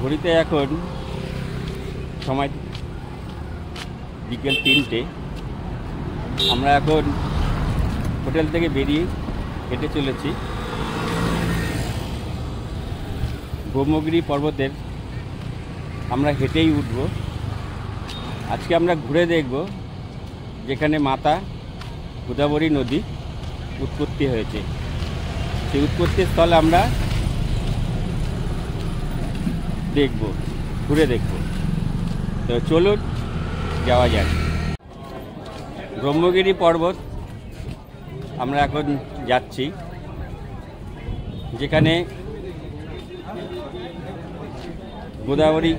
ঘড়িতে এখন সময় বিকেল 3টে। আমরা এখন হোটেল থেকে বেরিয়ে হেঁটে চলেছি ব্রহ্মগিরি পর্বতের। আমরা হেঁটেই উঠব। আজকে আমরা ঘুরে দেখব যেখানে মাতা গোদাবরী নদী উৎপত্তি হয়েছে, সেই উৎপত্তি স্থল আমরা দেখব, ঘুরে দেখব। তো চলুন যাওয়া যাক। ব্রহ্মগিরি পর্বত আমরা এখন যাচ্ছি, যেখানে গোদাবরী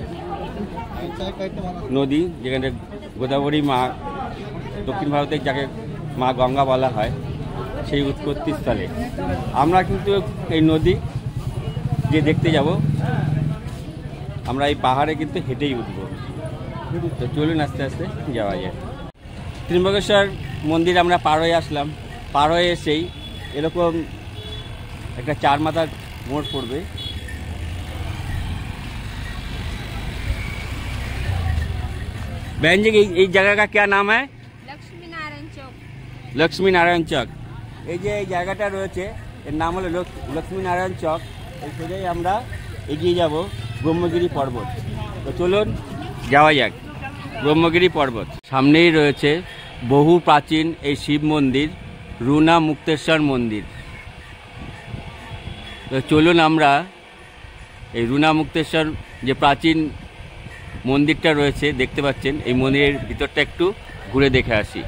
নদী, যেখানে গোদাবরী মা, দক্ষিণ ভারতের যাকে মা গঙ্গা বলা হয়, সেই উৎপত্তি স্থলে আমরা কিন্তু এই নদী যে দেখতে যাব, আমরা এই পাহাড়ে কিন্তু হেঁটেই উঠব। তো চলুন আস্তে আস্তে যাওয়া যায়। ত্রিম্বকেশ্বর মন্দির আমরা পার হয়ে আসলাম। পার হয়ে এসেই এরকম একটা 4 মাথার মোড় পড়বে। बहन जी এই जगह का क्या नाम है? लक्ष्मी नारायण चौक। लक्ष्मी नारायण चौक। এই যে এই জায়গাটা রয়েছে এর নাম হলো লক্ষ্মী নারায়ণ চক। এই সোজাই আমরা এগিয়ে যাব ব্রহ্মগিরি পর্বত। তো চলুন যাওয়া যাক ব্রহ্মগিরি পর্বত। সামনেই রয়েছে বহু প্রাচীন এই শিব মন্দির, রুনা মুক্তেশ্বর মন্দির। তো চলুন আমরা এই রুনা মুক্তেশ্বর যে প্রাচীন মন্দিরটা রয়েছে দেখতে পাচ্ছেন, এই মন্দিরের ভিতরটা একটু ঘুরে দেখে আসি।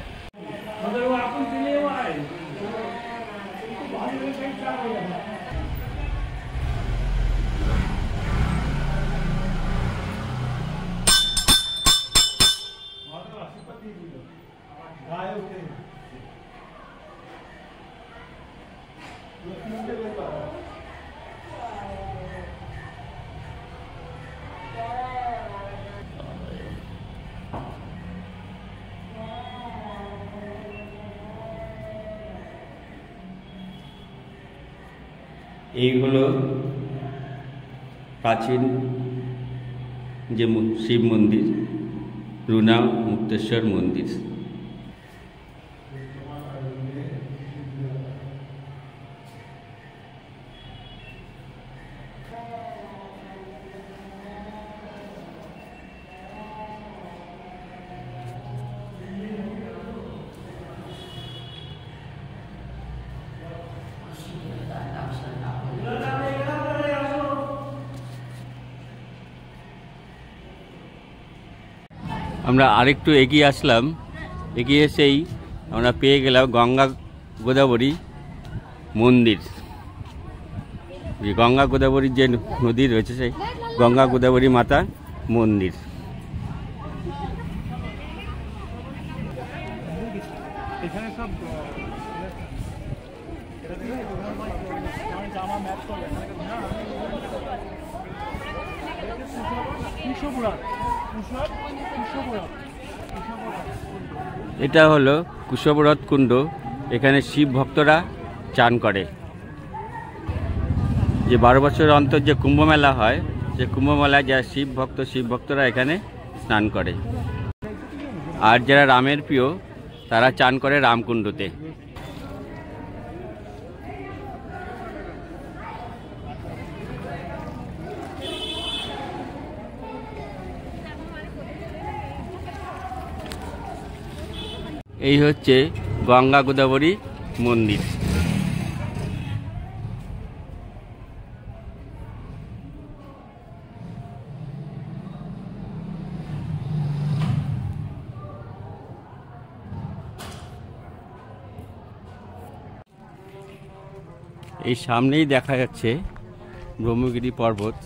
এই হলো প্রাচীন যে শিব মন্দির, রুনা মুক্তেশ্বর মন্দির। আমরা আরেকটু এগিয়ে আসলাম, এগিয়ে এসেই আমরা পেয়ে গেলাম গঙ্গা গোদাবরী মন্দির। যে গঙ্গা গোদাবরীর যে নদী রয়েছে, সেই গঙ্গা গোদাবরী মাতা মন্দির। এটা হলো কুশবরথ কুণ্ড। এখানে শিব ভক্তরা চান করে। যে 12 বছর অন্তর যে কুম্ভ মেলা হয়, সে কুম্ভ মেলায় যা শিব ভক্তরা এখানে স্নান করে। আর যারা রামের প্রিয়, তারা চান করে রামকুণ্ডতে। এই হচ্ছে গঙ্গা গোদাবরী মন্দির। এই সামনেই দেখা যাচ্ছে ব্রহ্মগিরি পর্বত।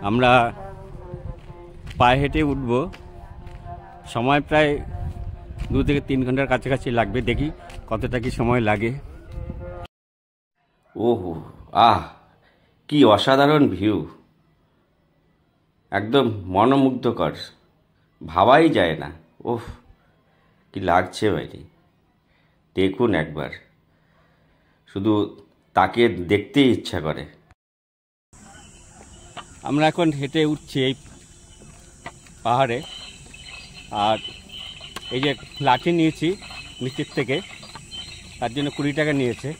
আমরা পায়ে হেঁটে উঠব। সময় প্রায় 2 থেকে 3 ঘন্টার কাছাকাছি লাগবে। দেখি কতটা কি সময় লাগে। ওহো, কি অসাধারণ ভিউ, একদম মনোমুগ্ধকর, ভাবাই যায় না। ওহ, কি লাগছে বাইরে, দেখুন একবার, শুধু তাকে দেখতেই ইচ্ছা করে। আমরা এখন হেঁটে উঠছি এই পাহাড়ে। আর এই যে লাঠি নিয়েছি নিচের থেকে, তার জন্য 20 টাকা নিয়েছে।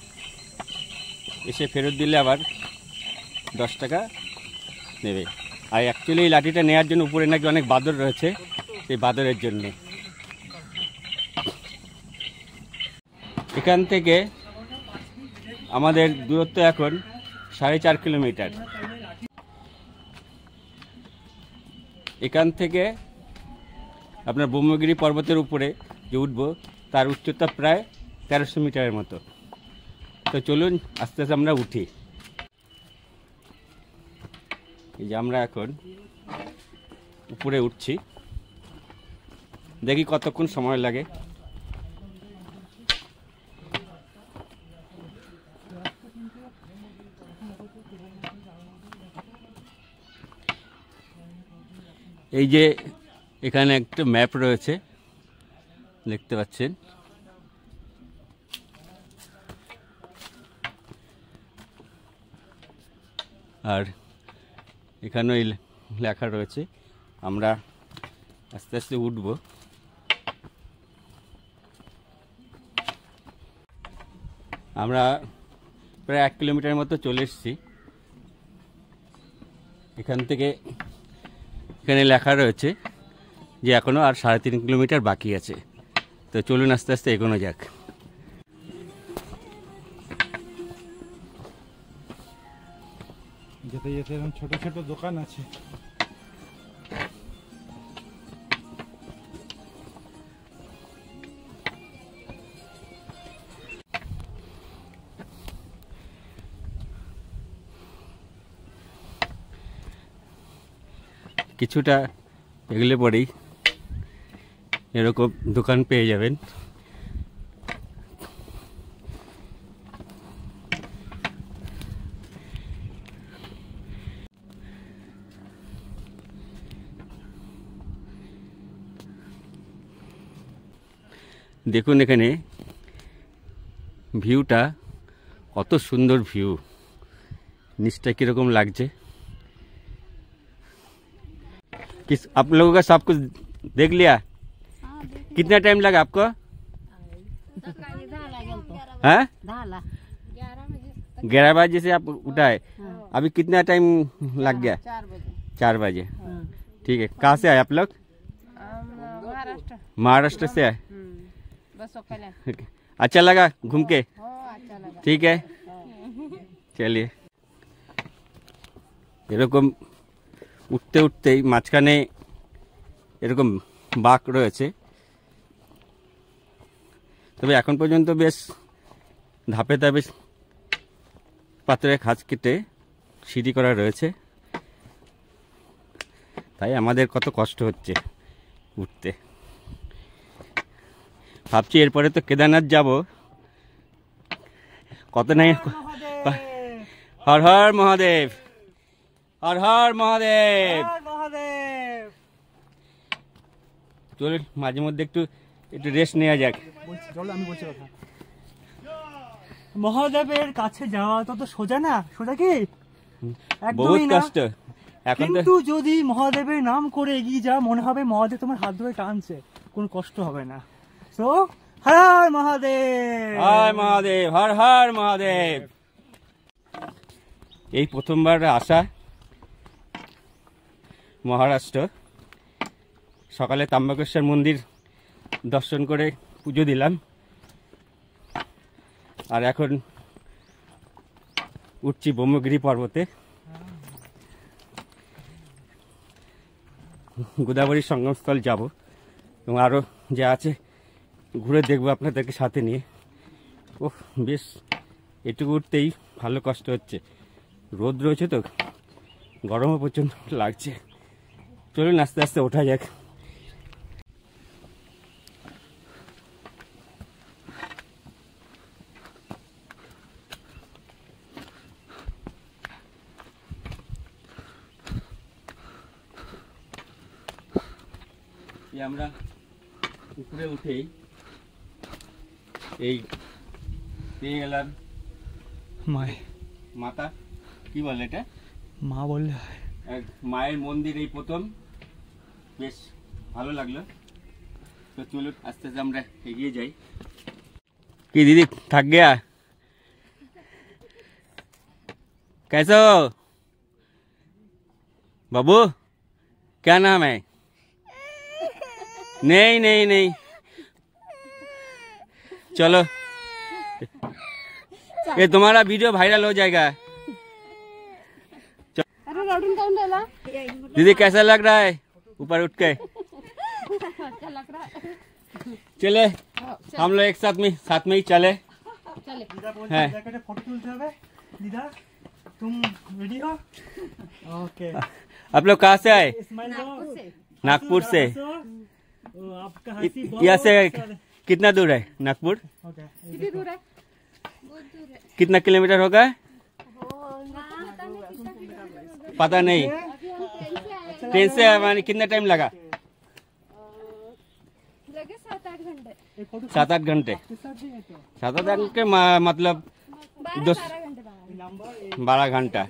এসে ফেরত দিলে আবার 10 টাকা নেবে। আর অ্যাকচুয়ালি এই লাঠিটা নেওয়ার জন্য উপরে নাকি অনেক বাদর রয়েছে, সেই বাদরের জন্য। এখান থেকে আমাদের দূরত্ব এখন 4.5 কিলোমিটার। এখান থেকে আপনার ব্রহ্মগিরি পর্বতের উপরে যে উঠবো তার উচ্চতা প্রায় 1300 মিটারের মতো। তো চলুন আস্তে আস্তে আমরা উঠি। এই যে আমরা এখন উপরে উঠছি, দেখি কতক্ষণ সময় লাগে। এই যে এখানে একটা ম্যাপ রয়েছে, দেখতে পাচ্ছেন। আর এখানেও লেখা রয়েছে। আমরা আস্তে আস্তে উঠব। আমরা প্রায় 1 কিলোমিটার মতো চলে এসেছি। এখান থেকে এখানে লেখা রয়েছে যে এখনও আর 3.5 কিলোমিটার বাকি আছে। তো চলুন আস্তে আস্তে এগোনো যাক। যেতে যেতে এরকম ছোট ছোট দোকান আছে। কিছুটা এগুলো পরেই এরকম দোকান পেয়ে যাবেন। দেখুন এখানে ভিউটা কত সুন্দর ভিউ, নিচটা কিরকম लागছে। किस आप लोगों का सब कुछ देख लिया? कितना टाइम लगा आपको? हैं? 11 बजे से आप उठा है। अभी कितना टाइम लग गया? 4 बजे। ठीक है। कहाँ से आए आप लोग? महाराष्ट्र से आए। अच्छा लगा घूम के? ठीक है, चलिए। এরকম উঠতে উঠতেই মাঝখানে এরকম বাঁক রয়েছে, তবে এখন পর্যন্ত বেশ ধাপে ধাপে পাথরের খাঁজ কেটে সিঁড়ি করা রয়েছে, তাই আমাদের কত কষ্ট হচ্ছে উঠতে। ভাবছি এরপরে তো কেদারনাথ যাব, কত নাই। হর হর মহাদেব, হর হর মহাদেব। চলুন মাঝে মধ্যে একটু রেস্ট নেওয়া যাক। আমি বলছি কথা, মহাদেবের কাছে যাওয়া তো সোজা না, সোজা কি বহুত কষ্ট। এখন কিন্তু যদি মহাদেবের নাম করে এগিয়ে যা, মনে হবে মহাদেব তোমার হাত ধরে টানছে, কোনো কষ্ট হবে না। তো হর হর মহাদেব, হর মহাদেব, হর হর মহাদেব। এই প্রথমবার আসা মহারাষ্ট্র। সকালে ত্র্যম্বকেশ্বর মন্দির দর্শন করে পুজো দিলাম, আর এখন উঠছি ব্রহ্মগিরি পর্বতে। গোদাবরী সঙ্গমস্থল যাব এবং আরও যা আছে ঘুরে দেখবো আপনাদেরকে সাথে নিয়ে। ও বেশ, এটুকু উঠতেই ভালো কষ্ট হচ্ছে, রোদ রয়েছে তো, গরমও প্রচণ্ড লাগছে। চলুন আস্তে আস্তে ওঠা যাক। আমরা উপরে উঠেই এই পেয়ে গেলাম মায়, মাতা, কি বলে এটা? মা বললে হয়। মায়ের মন্দির এই প্রথম, বেশ ভালো লাগলো। তো চলুন আস্তে আস্তে আমরা এগিয়ে যাই। কি दीदी थक गया? कैसे हो बाबू? क्या नाम है? नहीं नहीं नहीं, चलो ये तुम्हारा वीडियो वायरल हो जाएगा। दीदी कैसा लग रहा है ऊपर उठ के? अच्छा लग रहा है। चले हम लोग एक साथ में ही चले। है फोटो तुलते হবে। दीदा तुम रेडी हो? ओके। आप लोग कहाँ से आए? स्माइल दो। नागपुर से। आपका हंसी बहुत यहाँ से कितना दूर है नागपुर? ओके। कितनी दूर है? बहुत दूर है। कितना किलोमीटर होगा पता नहीं। ट्रेन से माने कितना टाइम लगा? लगे 7-8 घंटे। 7-8 घंटे। 7-8 घंटे मतलब 12 घंटे 12 घंटा,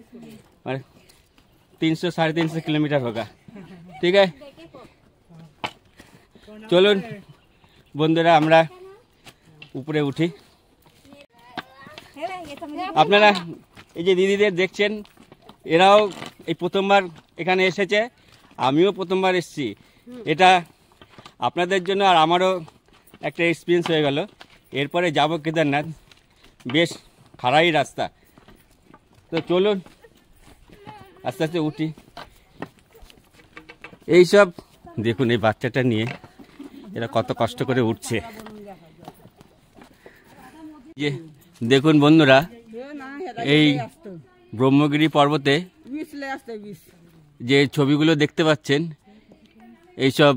300-350 किलोमीटर होगा। ठीक है, চলুন বন্ধুরা আমরা উপরে উঠি। আপনারা এই যে দিদিদের দেখছেন, এরাও এই প্রথমবার এখানে এসেছে, আমিও প্রথমবার এসেছি। এটা আপনাদের জন্য আর আমারও একটা এক্সপিরিয়েন্স হয়ে গেল। এরপরে যাব কেদারনাথ, বেশ খাড়াই রাস্তা। তো চলুন আস্তে আস্তে উঠি। এইসব দেখুন, এই বাচ্চাটা নিয়ে এরা কত কষ্ট করে উঠছে। যে দেখুন বন্ধুরা, এই ব্রহ্মগিরি পর্বতে যে ছবিগুলো দেখতে পাচ্ছেন, এইসব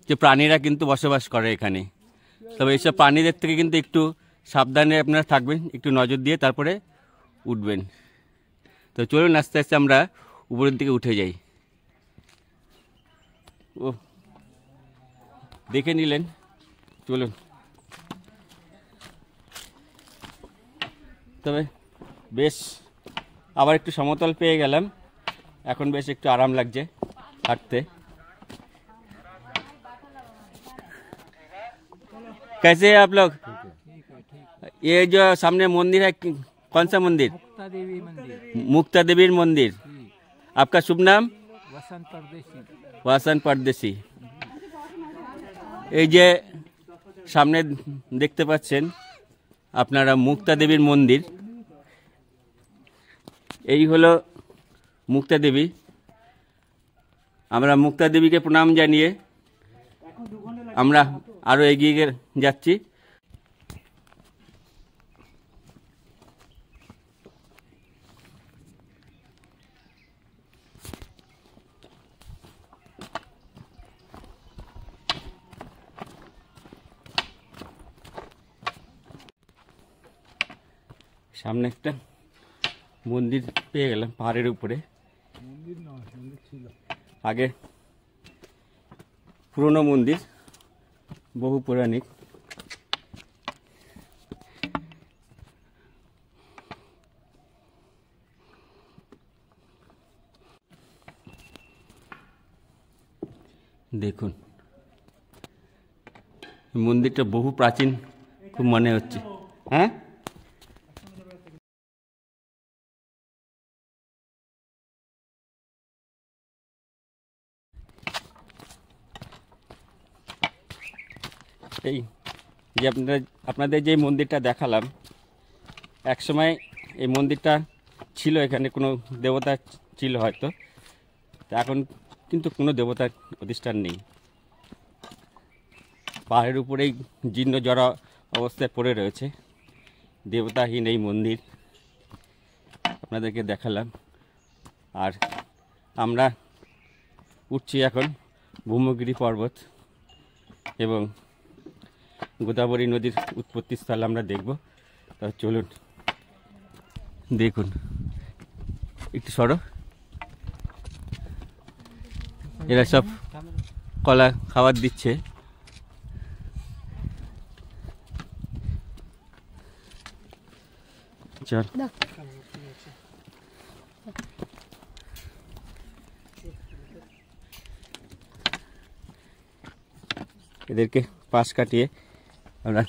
যে প্রাণীরা কিন্তু বসবাস করে এখানে। তবে এইসব প্রাণীদের থেকে কিন্তু একটু সাবধানে আপনারা থাকবেন, একটু নজর দিয়ে তারপরে উঠবেন। তো চলুন আস্তে আস্তে আমরা উপরের দিকে উঠে যাই। ও দেখে নিলেন, চলুন। তবে বেশ আবার একটু সমতল পেয়ে গেলাম, এখন বেশ একটু আরাম লাগছে হাঁটতে। कैसे हैं आप लोग? ये जो सामने मंदिर है, कौन सा मंदिर? मुक्ता देवी मंदिर। मुक्ता देवी मंदिर। आपका शुभ नाम? वसंत परदेशी। वसंत परदेशी। এই যে সামনে দেখতে পাচ্ছেন আপনারা মুক্তা দেবীর মন্দির। এই হলো মুক্তা দেবী। আমরা মুক্তা দেবীকে প্রণাম জানিয়ে আমরা আরো এগিয়ে যাচ্ছি। সামনে একটা মন্দির পেয়ে গেলাম পাহাড়ের উপরে। মন্দির নয়, মন্দির ছিল আগে, পুরনো মন্দির, বহু পৌরাণিক। দেখুন মন্দিরটা বহু প্রাচীন খুব মনে হচ্ছে। হ্যাঁ, এই যে আপনাদের যে মন্দিরটা দেখালাম, একসময় এই মন্দিরটা ছিল, এখানে কোনো দেবতা ছিল হয়তো, তা এখন কিন্তু কোনো দেবতার প্রতিষ্ঠান নেই। পাহাড়ের উপরেই জীর্ণ জরা অবস্থায় পড়ে রয়েছে, দেবতাহীন এই মন্দির আপনাদেরকে দেখালাম। আর আমরা উঠছি এখন ব্রহ্মগিরি পর্বত এবং গোদাবরী নদীর উৎপত্তি স্থল আমরা দেখব। তা চলুন দেখুন, একটু সরো। এরা সব কলা খাবার দিচ্ছে। চল এদেরকে পাশ কাটিয়ে আমরা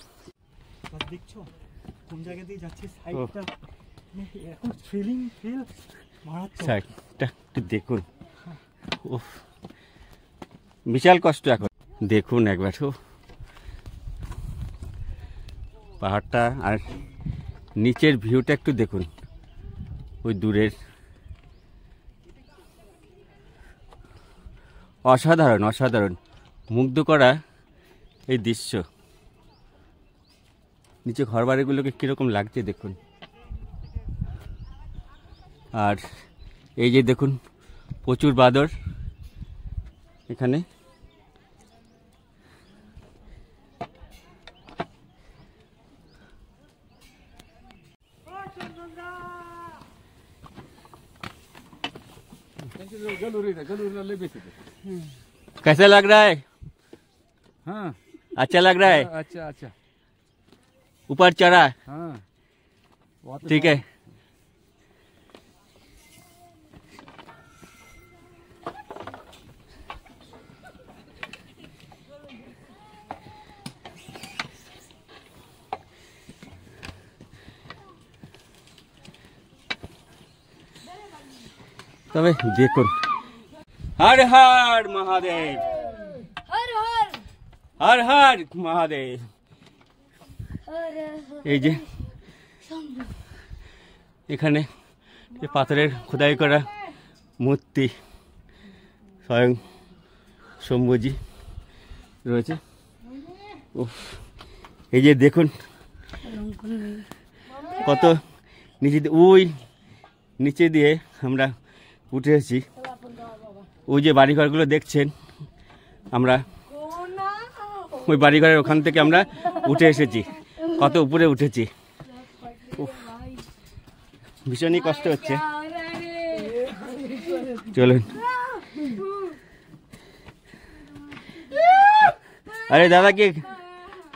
দেখছো কোন জায়গা দিয়ে যাচ্ছে সাইডটা, এখন ফিল মারাত্মক। সাইডটা একটু দেখুন, ও বিশাল কষ্ট। এখন দেখুন একবার পাহাড়টা, আর নিচের ভিউটা একটু দেখুন, ওই দূরের অসাধারণ অসাধারণ মুগ্ধ করা এই দৃশ্য। নিচে ঘরবাড়িগুলোকে কীরকম লাগছে দেখুন। আর এই যে দেখুন প্রচুর বাদর এখানে। कैसा लग रहा है? हाँ अच्छा लग रहा है? अच्छा अच्छा ऊपर चढ़ा, हाँ ठीक है। তবে দেখুন, হর হর মহাদেব, हर हर হর হর মহাদেব। এই যে এখানে যে পাথরের খোদাই করা মূর্তি স্বয়ং শম্ভুজি রয়েছে। এই যে দেখুন কত নিচে, ওই নিচে দিয়ে আমরা উঠে এসেছি। ওই যে বাড়িঘরগুলো দেখছেন, আমরা ওই বাড়িঘরের ওখান থেকে আমরা উঠে এসেছি, কত উপরে উঠেছি। ভীষণই কষ্ট হচ্ছে। চলুন। আরে দাদা কি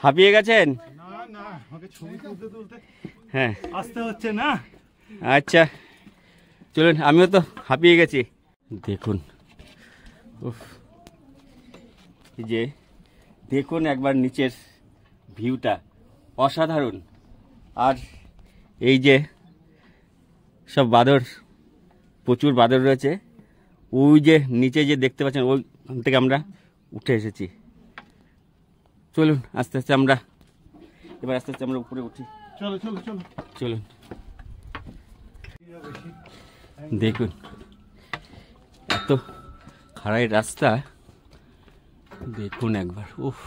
হাঁপিয়ে গেছেন? হ্যাঁ আসতে হচ্ছে না। আচ্ছা চলুন, আমিও তো হাঁপিয়ে গেছি। দেখুন এই যে দেখুন একবার নিচের ভিউটা অসাধারণ। আর এই যে সব বাদর, প্রচুর বাদর রয়েছে। ওই যে নিচে যে দেখতে পাচ্ছেন, ওইখান থেকে আমরা উঠে এসেছি। চলুন আস্তে আস্তে আমরা এবার আস্তে আস্তে আমরা উপরে উঠি। চলো চলো চলো চলুন। দেখুন এত খাড়াই রাস্তা, দেখুন একবার, উফ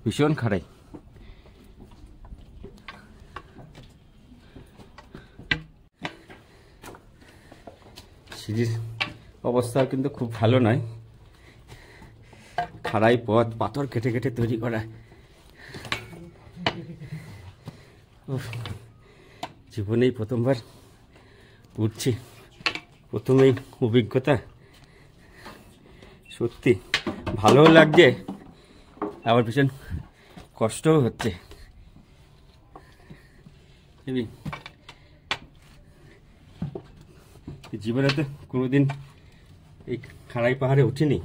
ভীষণ খাড়াই। সিঁড়ির অবস্থা কিন্তু খুব ভালো নয়, খাড়াই পথ, পাথর কেটে কেটে তৈরি করা। জীবনেই প্রথমবার উঠছি, প্রথমেই অভিজ্ঞতা, সত্যি ভালোও লাগছে, আবার ভীষণ কষ্টও হচ্ছে। জীবনে তো কোনোদিন এই খাড়াই পাহাড়ে উঠিনি,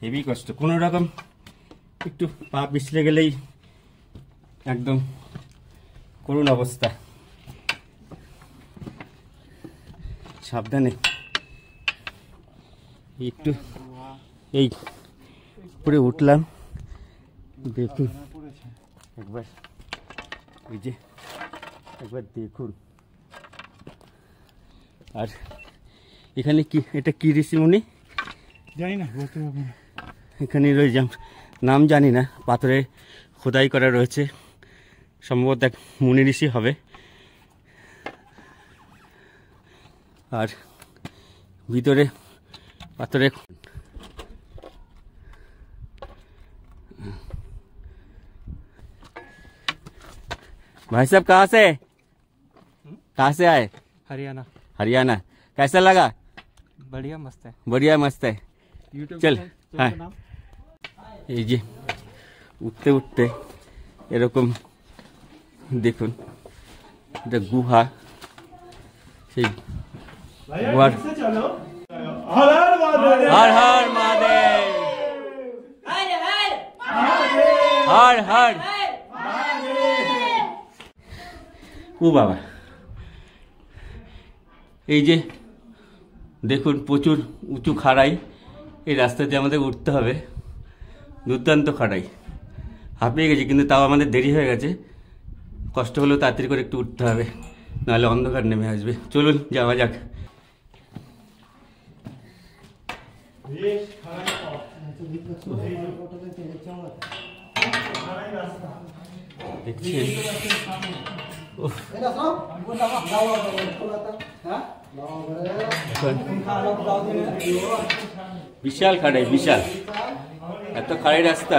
হেভি কষ্ট। কোনো রকম একটু পা পিছলে গেলেই একদম করুণ অবস্থা। সাবধানে একটু এই উপরে উঠলাম, দেখুন একবার, এই যে একবার দেখুন। আর এখানে কি, এটা কি ঋষিমুনি জানি না, বলতে পারবো না। এখানে রয়েছে, নাম জানি না, পাথরে খোদাই করা রয়েছে, সম্ভবত এক মুনি ঋষি হবে। আর ভিতরে পাথরে भाई साहब कहाँ से आए? हरियाणा। हरियाणा। कैसा लगा? बढ़िया मस्त है। बढ़िया मस्त है। চল। হ্যাঁ এই যে উঠতে উঠতে এরকম দেখুন, এটা গুহা, সেই গুহার हर हर महादेव, हर हर। ও বাবা, এই যে দেখুন প্রচুর উঁচু খাড়াই, এই রাস্তাতে আমাদের উঠতে হবে। দুর্দান্ত খাড়াই, হাঁপিয়ে গেছি, কিন্তু তাও আমাদের দেরি হয়ে গেছে। কষ্ট হলেও তাড়াতাড়ি করে একটু উঠতে হবে, নাহলে অন্ধকার নেমে আসবে। চলুন যাওয়া যাক। দেখছেন বিশাল খাড়াই, বিশাল, এত খাড়াই রাস্তা।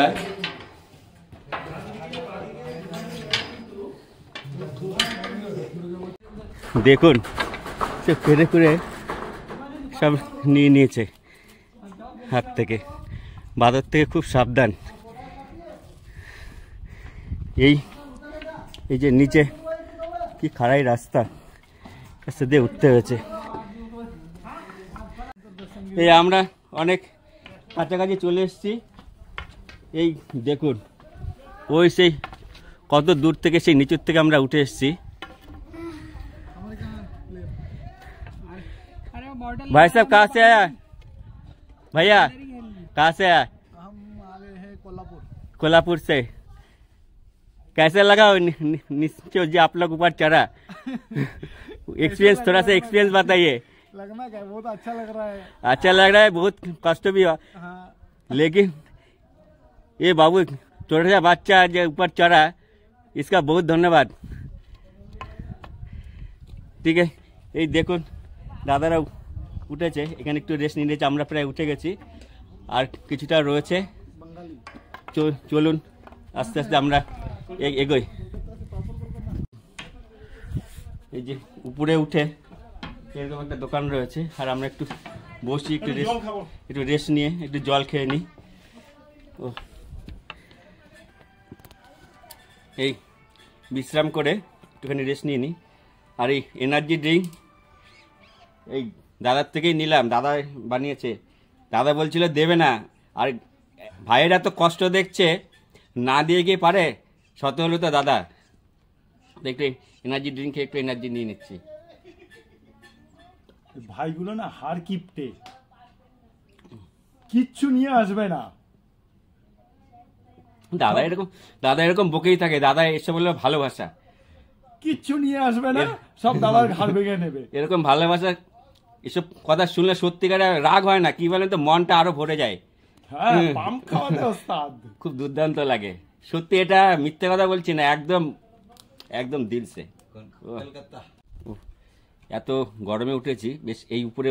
দেখুন সে ফেরে করে সব নিয়ে নিয়েছে হাত থেকে, বাদর থেকে খুব সাবধান। এই যে নিচে কি খাড়াই রাস্তা, কাছে দিয়ে উঠতে হয়েছে। এই আমরা অনেক কাছাকাছি চলে এসেছি। এই দেখুন ওই সেই কত দূর থেকে, সেই নিচের থেকে আমরা উঠে এসেছি। भाई साहब कहाँ से आया? भैया कहाँ से आया? हम आए हैं कोल्हापुर। कोल्हापुर से। कैसे लगा नीचे जो आप लोग ऊपर चढ़ा? एक्सपीरियंस, थोड़ा सा एक्सपीरियंस बताइए। लगना क्या, बहुत अच्छा लग रहा है। अच्छा लग रहा है, बहुत कष्ट भी हुआ, हाँ, लेकिन ये बाबू छोटा सा बच्चा जो ऊपर चढ़ा, इसका बहुत धन्यवाद। ঠিক আছে, এই দেখুন দাদারা উঠেছে, এখানে একটু রেস্ট নিয়েছে, আমরা প্রায় উঠে গেছি, আর কিছুটা রয়েছে। চলুন আস্তে আস্তে আমরা এগোই। এই যে উপরে উঠে এরকম একটা দোকান রয়েছে, আর আমরা একটু বসি, একটু রেস্ট নিয়ে একটু জল খেয়ে নিই। ও এই বিশ্রাম করে একটুখানি রেস্ট নিয়ে নিই। আর এই এনার্জি ড্রিঙ্ক এই দাদার থেকেই নিলাম, দাদা বানিয়েছে। দাদা বলছিল দেবে না, আর ভাইয়েরা তো কষ্ট দেখছে, না দিয়ে গিয়ে পারে, শত হলো তো দাদা। একটু এনার্জি ড্রিঙ্ক খেয়ে একটু এনার্জি নিয়ে নিচ্ছি। ভাইগুলো না হার কিপটে, কিচ্ছু নিয়ে আসবে না। দাদা এরকম বকেই থাকে, দাদা এসে বললে ভালোবাসা, কিচ্ছু নিয়ে আসবে না, সব দাদার ঘাড় ভেঙে নেবে। এরকম ভালোবাসা, এসব কথা শুনলে সত্যিকার রাগ হয় না, কি বলেন তো, মনটা আরো ভরে যায়। হ্যাঁ, পাম খাওয়াতে ওস্তাদ। খুব দুর্দান্ত লাগে সত্যি, এটা মিথ্যে কথা বলছি না, একদম একদম দিলসে। এত গরমে উঠেছি, বেশ এই উপরে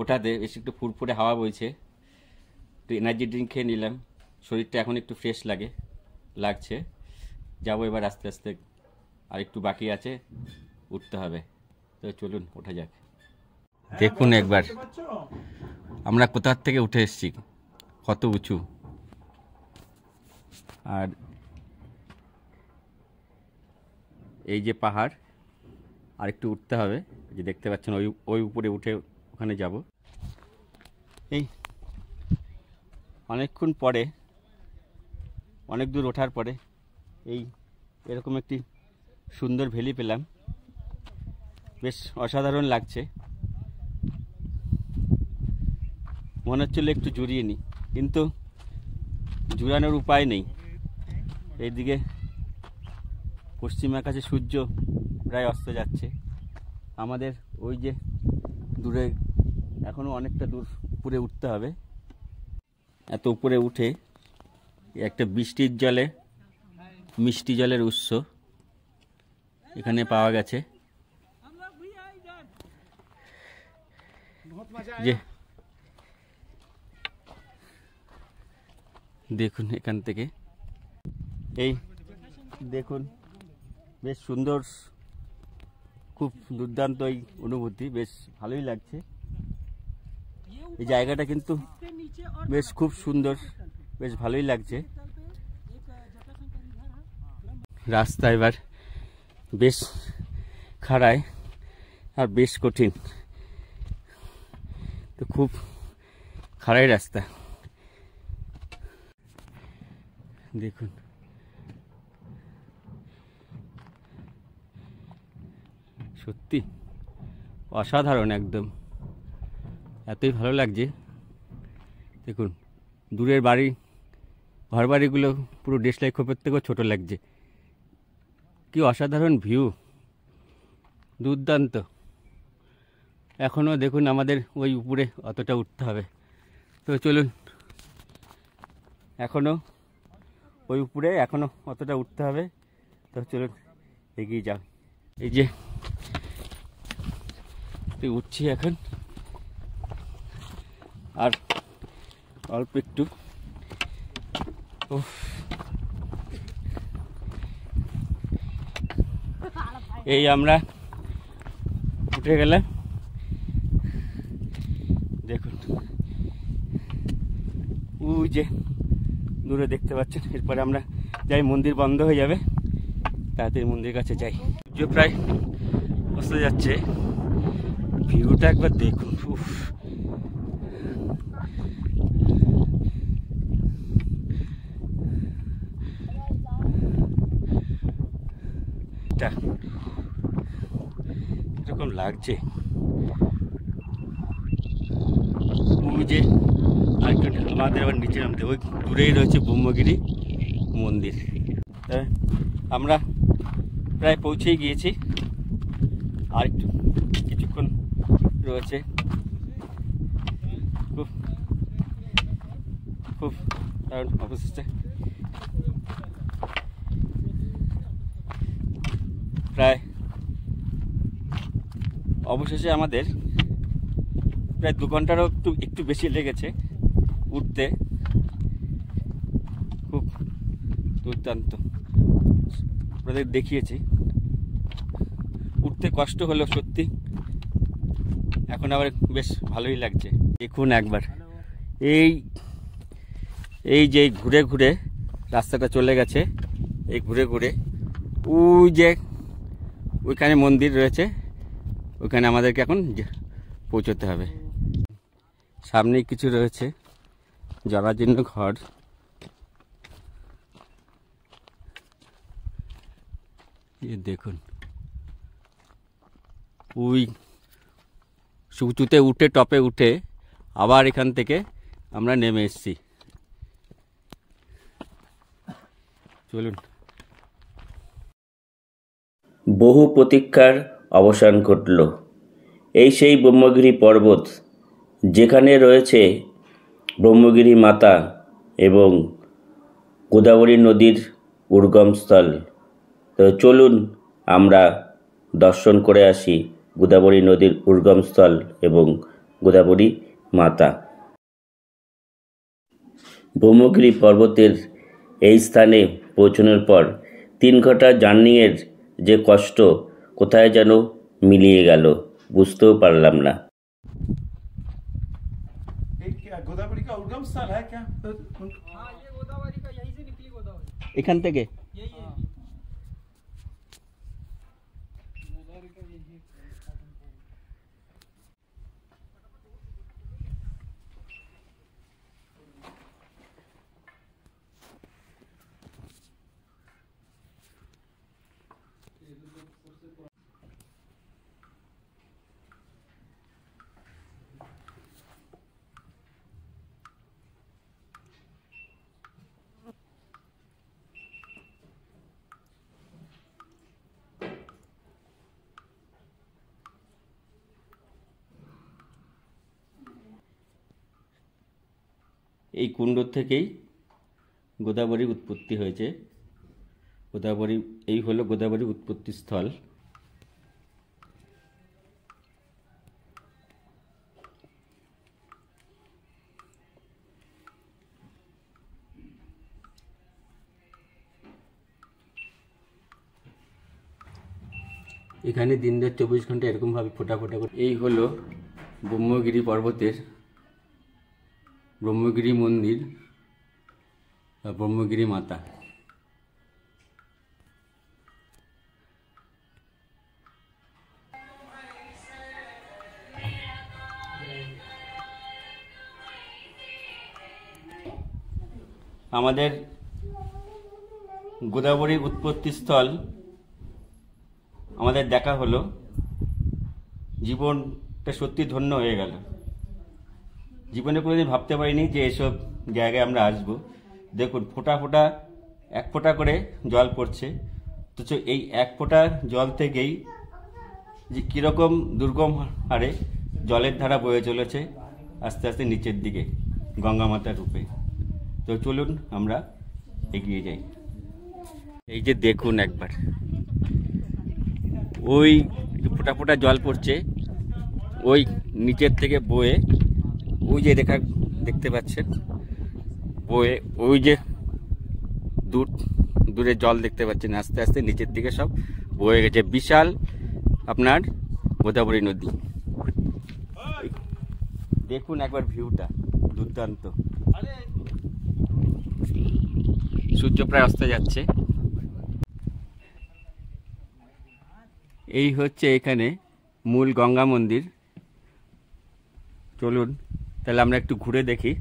ওঠাতে বেশ একটু ফুরফুরে হাওয়া বইছে, একটু এনার্জি ড্রিঙ্ক খেয়ে নিলাম, শরীরটা এখন একটু ফ্রেশ লাগছে। যাবো এবার আস্তে আস্তে, আর একটু বাকি আছে, উঠতে হবে। তো চলুন ওঠা যাক। দেখুন একবার আমরা কোথার থেকে উঠে এসেছি, কত উঁচু। আর এই যে পাহাড়, আর একটু উঠতে হবে, যে দেখতে পাচ্ছেন ওই উপরে উঠে ওখানে যাব। এই অনেকক্ষণ পরে, অনেক দূর ওঠার পরে এই এরকম একটি সুন্দর ভ্যালি পেলাম, বেশ অসাধারণ লাগছে। মনে হচ্ছিল একটু জুড়িয়ে নিই, কিন্তু জুড়ানোর উপায় নেই। এইদিকে পশ্চিম আকাশে সূর্য প্রায় অস্ত যাচ্ছে, আমাদের ওই যে দূরে এখনও অনেকটা দূর উপরে উঠতে হবে। এত উপরে উঠে একটা বৃষ্টির জলে মিষ্টি জলের উৎস এখানে পাওয়া গেছে, যে দেখুন এখান থেকে, এই দেখুন বেশ সুন্দর, খুব দুর্দান্ত এই অনুভূতি, বেশ ভালোই লাগছে। এই জায়গাটা কিন্তু বেশ খুব সুন্দর, বেশ ভালোই লাগছে। রাস্তা এবার বেশ খাড়ায় আর বেশ কঠিন, তো খুব খারাপ রাস্তা। দেখুন সত্যি অসাধারণ, একদম এতই ভালো লাগছে। দেখুন দূরের বাড়ি, ঘর বাড়িগুলো পুরো দেশলাই খোপের থেকেও ছোটো লাগছে। কি অসাধারণ ভিউ, দুর্দান্ত। এখনও দেখুন আমাদের ওই উপরে অতটা উঠতে হবে, তো চলুন এখনও ওই উপরে এখনও অতটা উঠতে হবে, তো চলুন এগিয়ে যাও। এই যে উঠছি এখন, আর অল্প একটু। এই আমরা উঠে গেলাম। দেখুন ওই যে দূরে দেখতে পাচ্ছেন, এরপরে আমরা যাই, মন্দির বন্ধ হয়ে যাবে, তাড়াতাড়ি মন্দির কাছে যাই। যে প্রায় বসতে যাচ্ছে, ভিউটা একবার দেখুন। উফ, এরকম লাগছে। ওই যে আমাদের আবার নিচে নামতে, ওই দূরেই রয়েছে ব্রহ্মগিরি মন্দির। আমরা প্রায় পৌঁছেই গিয়েছি, আর একটু কিছুক্ষণ রয়েছে। খুব খুব দারুণ অবস্থা। প্রায় অবশেষে আমাদের প্রায় 2 ঘন্টারও একটু বেশি লেগেছে উঠতে। খুব দুর্দান্ত, আপনাদের দেখিয়েছি। উঠতে কষ্ট হলো সত্যি, এখন আবার বেশ ভালোই লাগছে। দেখুন একবার এই যে ঘুরে ঘুরে রাস্তাটা চলে গেছে, এই ঘুরে ঘুরে ওই যে ওইখানে মন্দির রয়েছে, ওইখানে আমাদেরকে এখন পৌঁছতে হবে। সামনেই কিছু রয়েছে জরাজীর্ণ ঘর। দেখুন ওই উঁচুতে উঠে, টপে উঠে আবার এখান থেকে আমরা নেমে এসেছি। চলুন। বহু প্রতীক্ষার অবসান ঘটল। এই সেই ব্রহ্মগিরি পর্বত, যেখানে রয়েছে ব্রহ্মগিরি মাতা এবং গোদাবরী নদীর উর্গমস্থল। তো চলুন আমরা দর্শন করে আসি গোদাবরী নদীর উর্গমস্থল এবং গোদাবরী মাতা। ব্রহ্মগিরি পর্বতের এই স্থানে পৌঁছানোর পর 3 ঘন্টা জার্নিংয়ের যে কষ্ট কোথায় যেন মিলিয়ে গেল, বুঝতেও পারলাম না। गोदावरी का उद्गम स्थल है क्या? हाँ, ये गोदावरी का, यहीं से निकली गोदावरी, এখান থেকে यही है। এই কুণ্ড থেকেই গোদাবরী উৎপত্তি হয়েছে। গোদাবরী, এই হলো গোদাবরী উৎপত্তি স্থল। এখানে দিন রাত 24 ঘন্টা এরকমভাবে ফোটা ফোটা করে। এই হলো ব্রহ্মগিরি পর্বতের ব্রহ্মগিরি মন্দির বা ব্রহ্মগিরি মাতা। আমাদের গোদাবরীর উৎপত্তিস্থল আমাদের দেখা হলো, জীবনটা সত্যি ধন্য হয়ে গেল। জীবনে কোনোদিন ভাবতে পারিনি যে এসব জায়গায় আমরা আসবো। দেখুন ফোঁটা ফোঁটা, এক ফোঁটা করে জল পড়ছে, অথচ এই এক ফোঁটা জল থেকেই যে কীরকম দুর্গম হারে জলের ধারা বয়ে চলেছে আস্তে আস্তে নিচের দিকে গঙ্গা মাতার রূপে। তো চলুন আমরা এগিয়ে যাই। এই যে দেখুন একবার, ওই ফোঁটা ফোঁটা জল পড়ছে, ওই নিচের থেকে বয়ে, ওই যে রেখা দেখতে পাচ্ছেন বয়ে, ওই যে দূরে জল দেখতে পাচ্ছেন, আস্তে আস্তে নিচের দিকে সব বয়ে গেছে। বিশাল আপনার গোদাবরী নদী। দেখুন একবার ভিউটা দুর্দান্ত। সূর্য প্রায় অস্ত যাচ্ছে। এই হচ্ছে এখানে মূল গঙ্গা মন্দির। চলুন তাহলে আমরা একটু ঘুরে দেখি।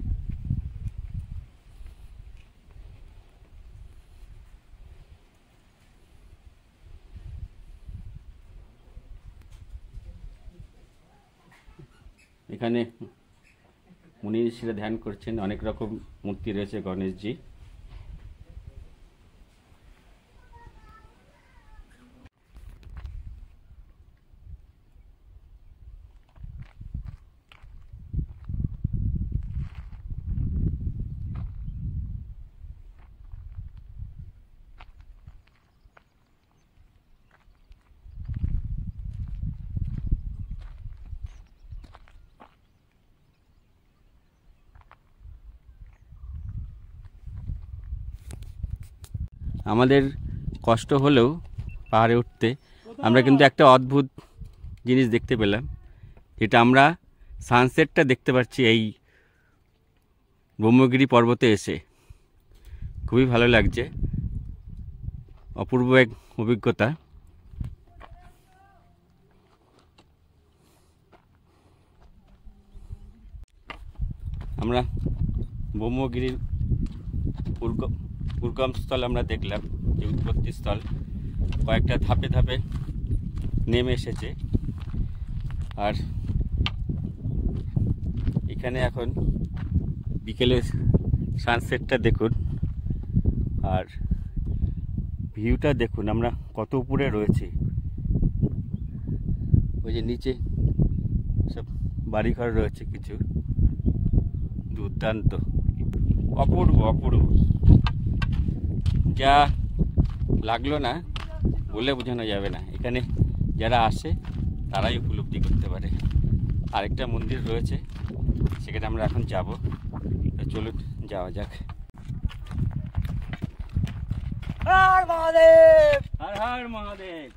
এখানে মুনি ঋষিরা ধ্যান করছেন, অনেক রকম মূর্তি রয়েছে গণেশজি। আমাদের কষ্ট হলেও পাহাড়ে উঠতে আমরা কিন্তু একটা অদ্ভুত জিনিস দেখতে পেলাম, যেটা আমরা সানসেটটা দেখতে পাচ্ছি এই ব্রহ্মগিরি পর্বতে এসে। খুবই ভালো লাগছে, অপূর্ব এক অভিজ্ঞতা। আমরা ব্রহ্মগিরির উর্গমস্থল আমরা দেখলাম, যে উৎপত্তিস্থল কয়েকটা ধাপে ধাপে নেমে এসেছে। আর এখানে এখন বিকেলের সানসেটটা দেখুন, আর ভিউটা দেখুন আমরা কত উপরে রয়েছি। ওই যে নিচে সব বাড়িঘর রয়েছে কিছু, দুর্দান্ত, অপূর্ব অপূর্ব। যা লাগলো না বলে বোঝানো যাবে না, এখানে যারা আসে তারাই উপলব্ধি করতে পারে। আরেকটা মন্দির রয়েছে, সেখানে আমরা এখন যাব। চলুন যাওয়া যাক। হর মহাদেব, হর হর মহাদেব।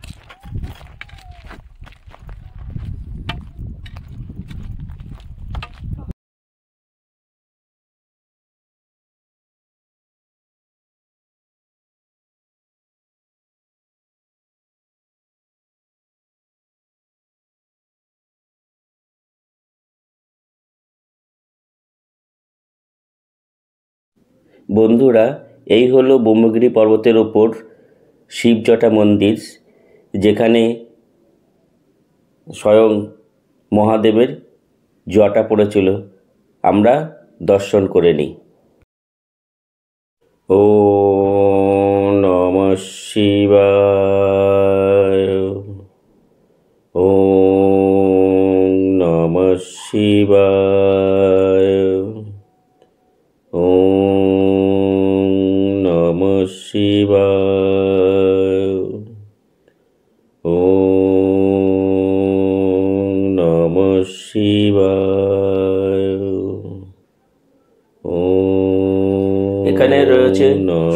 বন্ধুরা, এই হলো ব্রহ্মগিরি পর্বতের ওপর শিবজটা মন্দির, যেখানে স্বয়ং মহাদেবের জটা পড়েছিল। আমরা দর্শন করে নিই। ওম নমঃ শিবায়, ওম নমঃ শিবায়, ওম নমঃ শিবায়, ওম নমঃ শিবায়। এখানে রয়েছে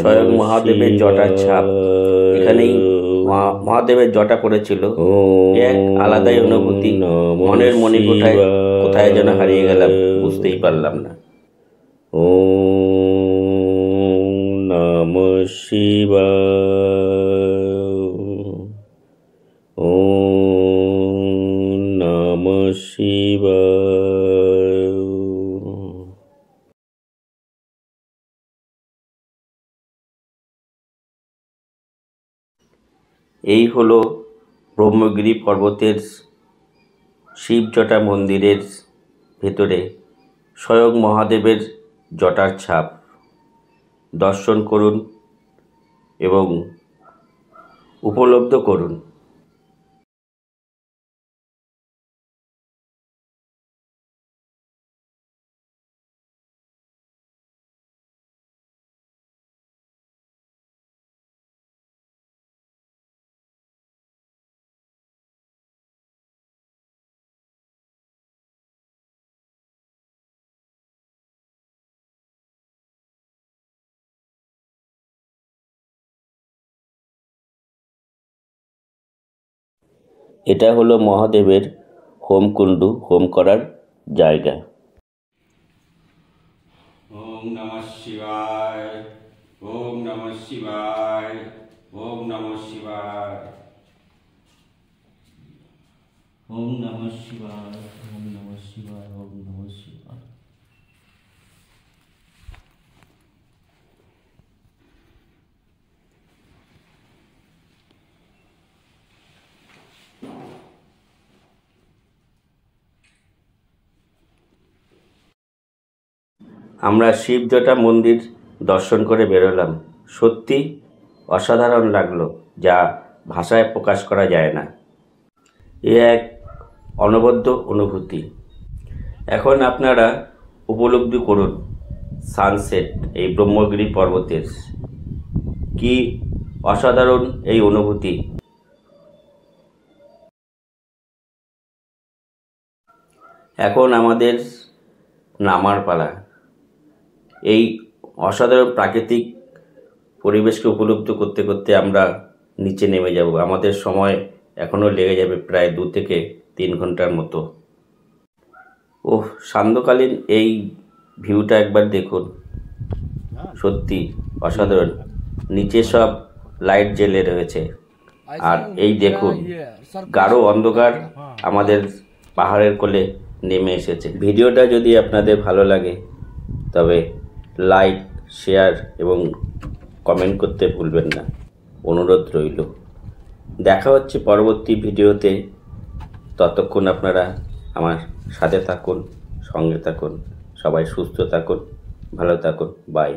স্বয়ং মহাদেবের জটার ছাপ। এখানেই মহাদেবের জটা পড়েছিল। এক আলাদাই অনুভূতি, মনের মণিকোঠায় কোথায় যেন হারিয়ে গেলাম, বুঝতেই পারলাম না। ওম নমঃ শিবায়, ওম নমঃ শিবায়। এই হলো ব্রহ্মগিরি পর্বতের শিবজটা মন্দিরের ভেতরে স্বয়ং মহাদেবের জটার ছাপ। দর্শন করুন এবং উপলব্ধ করুন। এটা হলো মহাদেবের হোমকুণ্ডু, হোম করার জায়গা। ওম নমঃ শিবায়, ওম নমঃ শিবায়, ওম নমঃ শিবায়, ওম নমঃ শিবায়, ওম নমঃ শিবায়, ওম নমঃ শিবায়। আমরা শিবজটা মন্দির দর্শন করে বেরোলাম। সত্যি অসাধারণ লাগলো, যা ভাষায় প্রকাশ করা যায় না। এ এক অনবদ্য অনুভূতি। এখন আপনারা উপলব্ধি করুন সানসেট এই ব্রহ্মগিরি পর্বতের। কি অসাধারণ এই অনুভূতি। এখন আমাদের নামার পালা। এই অসাধারণ প্রাকৃতিক পরিবেশকে উপলব্ধি করতে করতে আমরা নিচে নেমে যাব। আমাদের সময় এখনও লেগে যাবে প্রায় 2 থেকে 3 ঘন্টার মতো। ওহ, সান্ধ্যকালীন এই ভিউটা একবার দেখুন, সত্যি অসাধারণ। নিচে সব লাইট জ্বেলে রয়েছে, আর এই দেখুন গাঢ় অন্ধকার আমাদের পাহাড়ের কোলে নেমে এসেছে। ভিডিওটা যদি আপনাদের ভালো লাগে তবে লাইক, শেয়ার এবং কমেন্ট করতে ভুলবেন না, অনুরোধ রইল। দেখা হচ্ছে পরবর্তী ভিডিওতে। ততক্ষণ আপনারা আমার সাথে থাকুন, সঙ্গে থাকুন। সবাই সুস্থ থাকুন, ভালো থাকুন। বাই।